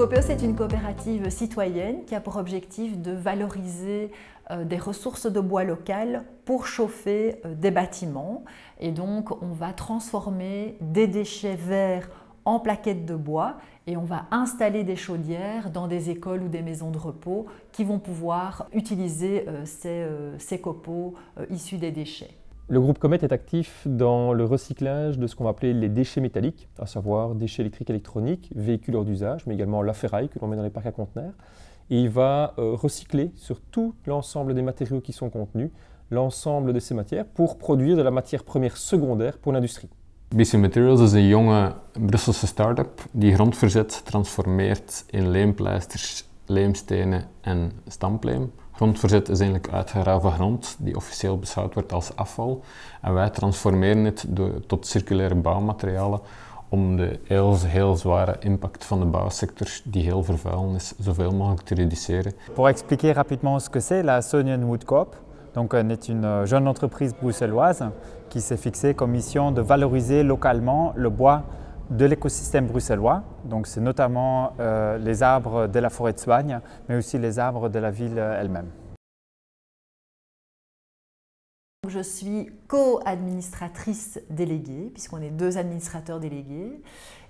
Copeos est une coopérative citoyenne qui a pour objectif de valoriser des ressources de bois locales pour chauffer des bâtiments. Et donc on va transformer des déchets verts en plaquettes de bois et on va installer des chaudières dans des écoles ou des maisons de repos qui vont pouvoir utiliser ces copeaux issus des déchets. Le groupe Comet est actif dans le recyclage de ce qu'on va appeler les déchets métalliques, à savoir déchets électriques et électroniques, véhicules hors d'usage, mais également la ferraille que l'on met dans les parcs à conteneurs. Et il va recycler sur tout l'ensemble des matériaux qui sont contenus, l'ensemble de ces matières, pour produire de la matière première secondaire pour l'industrie. BC Materials is een jonge Brusselse start-up die grondverzet transformeert in lijmpleisters, lijmstenen en stamplijm. Grondverzet is eigenlijk uitgegraven grond die officieel beschouwd wordt als afval en wij transformeren het tot circulaire bouwmaterialen om de heel zware impact van de bouwsector, die heel vervuilend is, zoveel mogelijk te reduceren. Pour expliquer rapidement ce que c'est, la Sonian Wood Coop est une jeune entreprise bruxelloise qui s'est fixée comme mission de valoriser localement le bois de l'écosystème bruxellois. Donc c'est notamment les arbres de la forêt de Soignes, mais aussi les arbres de la ville elle-même. Je suis co-administratrice déléguée, puisqu'on est 2 administrateurs délégués.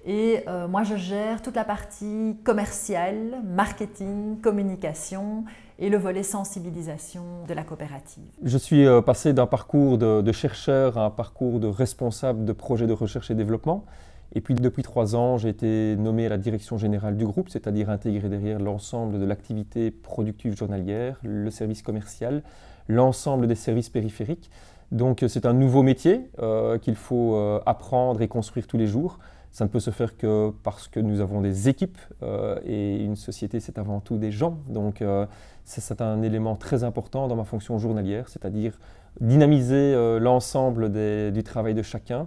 Et moi, je gère toute la partie commerciale, marketing, communication et le volet sensibilisation de la coopérative. Je suis passé d'un parcours de chercheur à un parcours de responsable de projet de recherche et développement. Et puis depuis 3 ans, j'ai été nommé à la direction générale du groupe, c'est-à-dire intégré derrière l'ensemble de l'activité productive journalière, le service commercial, l'ensemble des services périphériques. Donc c'est un nouveau métier qu'il faut apprendre et construire tous les jours. Ça ne peut se faire que parce que nous avons des équipes et une société, c'est avant tout des gens. Donc c'est un élément très important dans ma fonction journalière, c'est-à-dire dynamiser l'ensemble du travail de chacun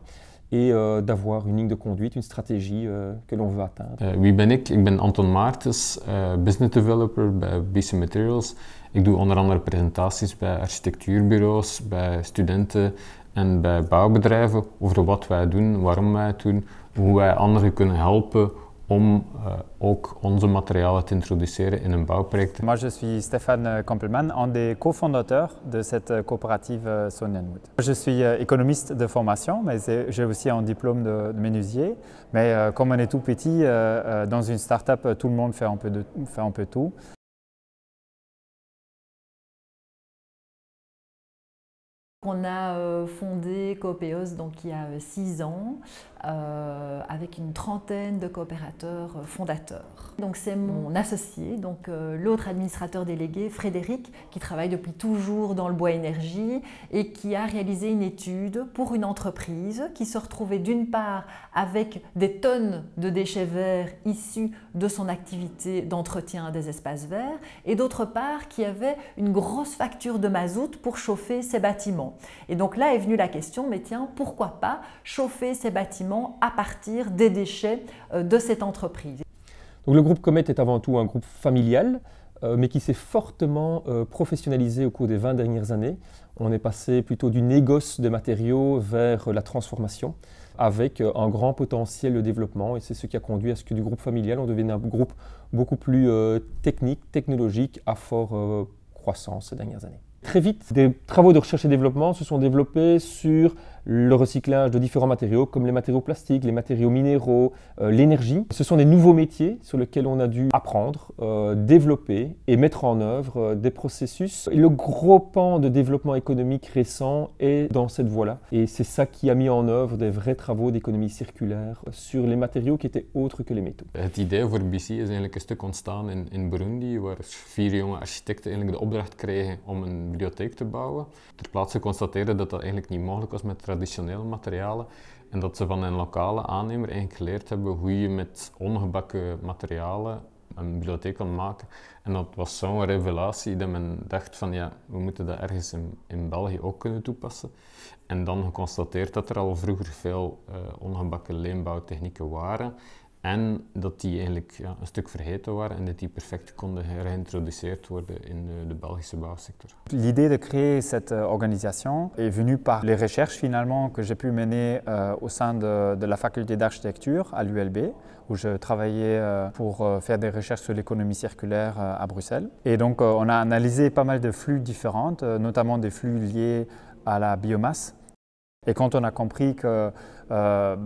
et d'avoir une ligne de conduite, une stratégie que l'on veut atteindre. Wie ben ik? Ik ben Anton Maartens, business developer bij BC Materials. Ik doe onder andere presentaties bij architectuurbureaus, bij studenten en bij bouwbedrijven over wat wij doen, waarom wij het doen, hoe wij anderen kunnen helpen om ook onze materialen te introduceren in een bouwproject. Moi je suis Stéphane Kampelman, un des cofondateurs de cette coopérative Sonian Wood. Je suis économiste de formation, mais j'ai aussi un diplôme de menuisier. Mais comme on est tout petit, dans une start-up, tout le monde fait un peu tout. On a fondé Copeos donc, il y a 6 ans avec une trentaine de coopérateurs fondateurs. Donc c'est mon associé, donc l'autre administrateur délégué, Frédéric, qui travaille depuis toujours dans le bois énergie et qui a réalisé une étude pour une entreprise qui se retrouvait d'une part avec des tonnes de déchets verts issus de son activité d'entretien des espaces verts et d'autre part qui avait une grosse facture de mazout pour chauffer ses bâtiments. Et donc là est venue la question, mais tiens, pourquoi pas chauffer ces bâtiments à partir des déchets de cette entreprise. Donc le groupe Comet est avant tout un groupe familial, mais qui s'est fortement professionnalisé au cours des 20 dernières années. On est passé plutôt du négoce de matériaux vers la transformation, avec un grand potentiel de développement, et c'est ce qui a conduit à ce que du groupe familial, on devienne un groupe beaucoup plus technique, technologique, à fort croissance ces dernières années. Très vite, des travaux de recherche et développement se sont développés sur le recyclage de différents matériaux comme les matériaux plastiques, les matériaux minéraux, l'énergie. Ce sont des nouveaux métiers sur lesquels on a dû apprendre, développer et mettre en œuvre des processus. Et le gros pan de développement économique récent est dans cette voie-là. Et c'est ça qui a mis en œuvre des vrais travaux d'économie circulaire sur les matériaux qui étaient autres que les métaux. Het idee voor BC is eigenlijk een stuk ontstaan in Burundi, waar 4 jonge architecten eigenlijk de opdracht kregen om een bibliotheek te bouwen. Ter plaatse constateerden dat dat eigenlijk niet mogelijk was met traditionele materialen en dat ze van een lokale aannemer eigenlijk geleerd hebben hoe je met ongebakken materialen een bibliotheek kan maken. En dat was zo'n revelatie dat men dacht van ja, we moeten dat ergens in België ook kunnen toepassen. En dan geconstateerd dat er al vroeger veel ongebakken leenbouwtechnieken waren. En dat die eigenlijk een stuk vergeten waren en dat die perfect konden geïntroduceerd worden in de Belgische bouwsector. L'idée de créer cette organisation est venue par les recherches finalement que j'ai pu mener au sein de la faculté d'architecture à l'ULB, où je travaillais pour faire des recherches sur l'économie circulaire à Bruxelles. Et donc on a analysé pas mal de flux différents, notamment des flux liés à la biomasse. Et quand on a compris que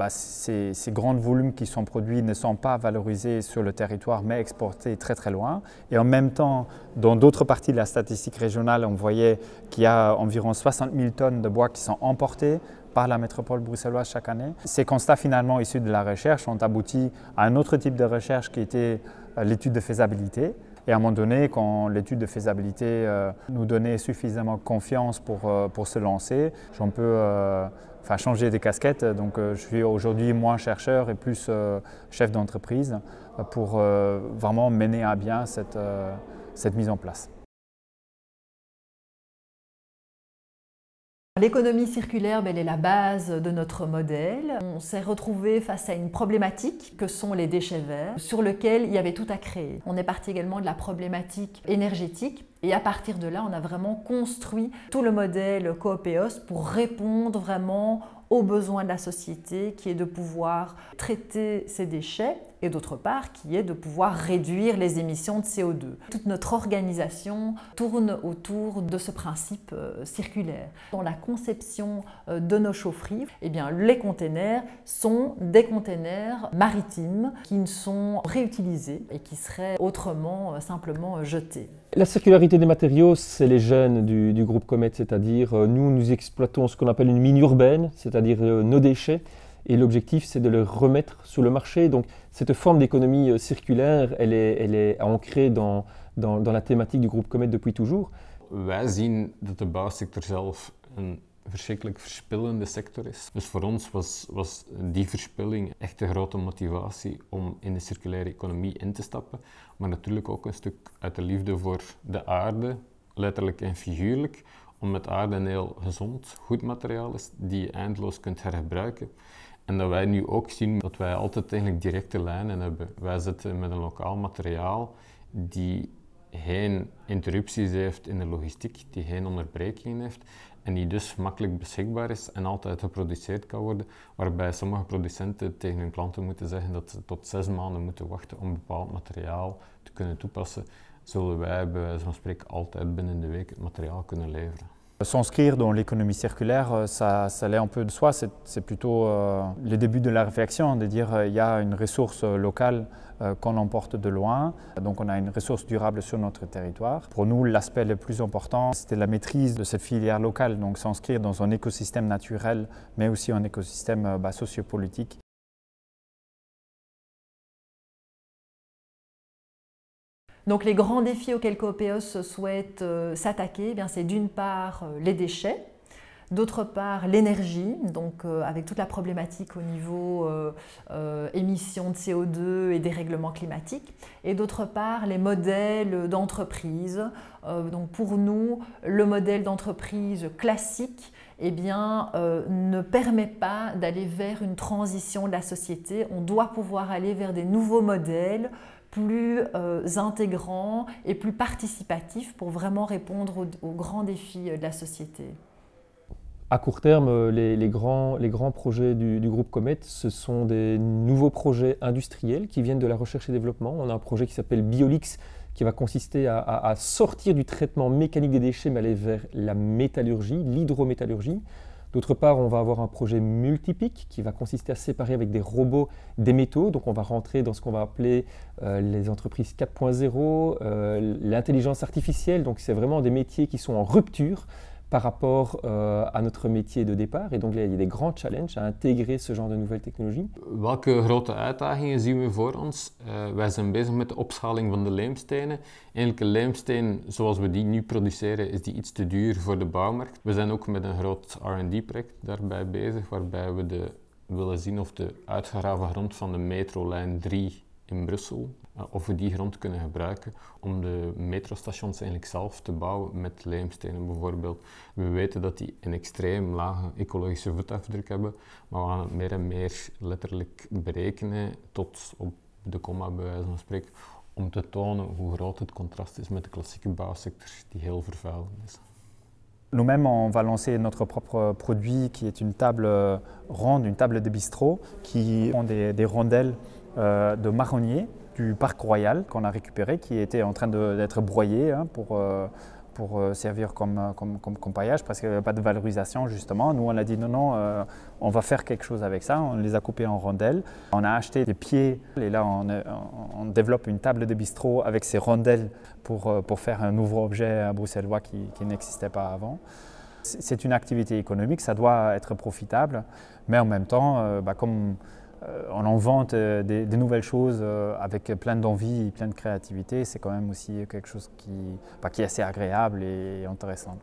ces grands volumes qui sont produits ne sont pas valorisés sur le territoire mais exportés très très loin, et en même temps, dans d'autres parties de la statistique régionale, on voyait qu'il y a environ 60 000 tonnes de bois qui sont emportées par la métropole bruxelloise chaque année. Ces constats finalement issus de la recherche ont abouti à un autre type de recherche qui était l'étude de faisabilité. Et à un moment donné, quand l'étude de faisabilité nous donnait suffisamment confiance pour se lancer, j'ai un peu changer de casquette. Donc je suis aujourd'hui moins chercheur et plus chef d'entreprise pour vraiment mener à bien cette mise en place. L'économie circulaire, elle est la base de notre modèle. On s'est retrouvé face à une problématique que sont les déchets verts, sur lequel il y avait tout à créer. On est parti également de la problématique énergétique et à partir de là, on a vraiment construit tout le modèle Coopeos pour répondre vraiment aux besoins de la société, qui est de pouvoir traiter ces déchets et d'autre part, qui est de pouvoir réduire les émissions de CO2. Toute notre organisation tourne autour de ce principe circulaire. Dans la conception de nos chaufferies, eh bien, les containers sont des containers maritimes qui ne sont réutilisés et qui seraient autrement simplement jetés. La circularité des matériaux, c'est les gènes du groupe Comet, c'est-à-dire nous exploitons ce qu'on appelle une mine urbaine, c'est-à-dire nos déchets, et l'objectif c'est de les remettre sur le marché. Donc cette forme d'économie circulaire, elle est ancrée dans la thématique du groupe Comet depuis toujours. Wij zien dat de bouwsector zelf een verschrikkelijk verspillende sector is. Dus voor ons was die verspilling echt de grote motivatie om in de circulaire economie in te stappen. Maar natuurlijk ook een stuk uit de liefde voor de aarde, letterlijk en figuurlijk. Omdat aarde een heel gezond, goed materiaal is die je eindeloos kunt hergebruiken. En dat wij nu ook zien dat wij altijd eigenlijk directe lijnen hebben. Wij zitten met een lokaal materiaal die geen interrupties heeft in de logistiek, die geen onderbrekingen heeft en die dus makkelijk beschikbaar is en altijd geproduceerd kan worden, waarbij sommige producenten tegen hun klanten moeten zeggen dat ze tot 6 maanden moeten wachten om bepaald materiaal te kunnen toepassen, zullen wij bij wijze van spreken altijd binnen de week het materiaal kunnen leveren. S'inscrire dans l'économie circulaire, ça allait un peu de soi, c'est plutôt le début de la réflexion, de dire il y a une ressource locale qu'on emporte de loin, donc on a une ressource durable sur notre territoire. Pour nous, l'aspect le plus important, c'était la maîtrise de cette filière locale, donc s'inscrire dans un écosystème naturel, mais aussi un écosystème sociopolitique. Donc les grands défis auxquels Coopeos souhaite s'attaquer, c'est d'une part les déchets, d'autre part l'énergie, donc avec toute la problématique au niveau émissions de CO2 et dérèglement climatique, et d'autre part les modèles d'entreprise. Donc pour nous, le modèle d'entreprise classique ne permet pas d'aller vers une transition de la société. On doit pouvoir aller vers des nouveaux modèles plus intégrants et plus participatifs pour vraiment répondre aux grands défis de la société. À court terme, les grands projets du groupe Comet, ce sont des nouveaux projets industriels qui viennent de la recherche et développement. On a un projet qui s'appelle Biolix, qui va consister à sortir du traitement mécanique des déchets, mais aller vers la métallurgie, l'hydrométallurgie. D'autre part, on va avoir un projet multipic qui va consister à séparer avec des robots des métaux. Donc on va rentrer dans ce qu'on va appeler les entreprises 4.0, l'intelligence artificielle. Donc c'est vraiment des métiers qui sont en rupture par rapport à notre métier de départ. Et donc là, il y a des grands challenges à intégrer ce genre de nouvelles technologies. Welke grote uitdagingen zien we voor ons? Wij zijn bezig met de opschaling van de leemstenen. Eigenlijk een leemsteen zoals we die nu produceren is die iets te duur voor de bouwmarkt. We zijn ook met een groot R&D-project daarbij bezig waarbij we willen zien of de uitgegraven grond van de metrolijn 3 in Brussel of we die grond kunnen gebruiken om de metrostations eigenlijk zelf te bouwen met lijmstenen bijvoorbeeld. We weten dat die een extreem lage ecologische voetafdruk hebben, maar we gaan het meer en meer letterlijk berekenen tot op de komma bij wijze van spreken, om te tonen hoe groot het contrast is met de klassieke bouwsector die heel vervuilend is. Nous-mêmes, on va lancer notre propre produit qui est une table ronde, une table de bistrot, qui ont des rondelles de marronnier du parc royal qu'on a récupéré, qui était en train d'être broyé pour servir comme paillage, parce qu'il n'y avait pas de valorisation justement. Nous on a dit non, on va faire quelque chose avec ça, on les a coupés en rondelles. On a acheté des pieds et là on développe une table de bistrot avec ces rondelles pour faire un nouveau objet bruxellois qui n'existait pas avant. C'est une activité économique, ça doit être profitable, mais en même temps, comme on invente des nouvelles choses avec plein d'envie, plein de créativité, c'est quand même aussi quelque chose qui est assez agréable et intéressant.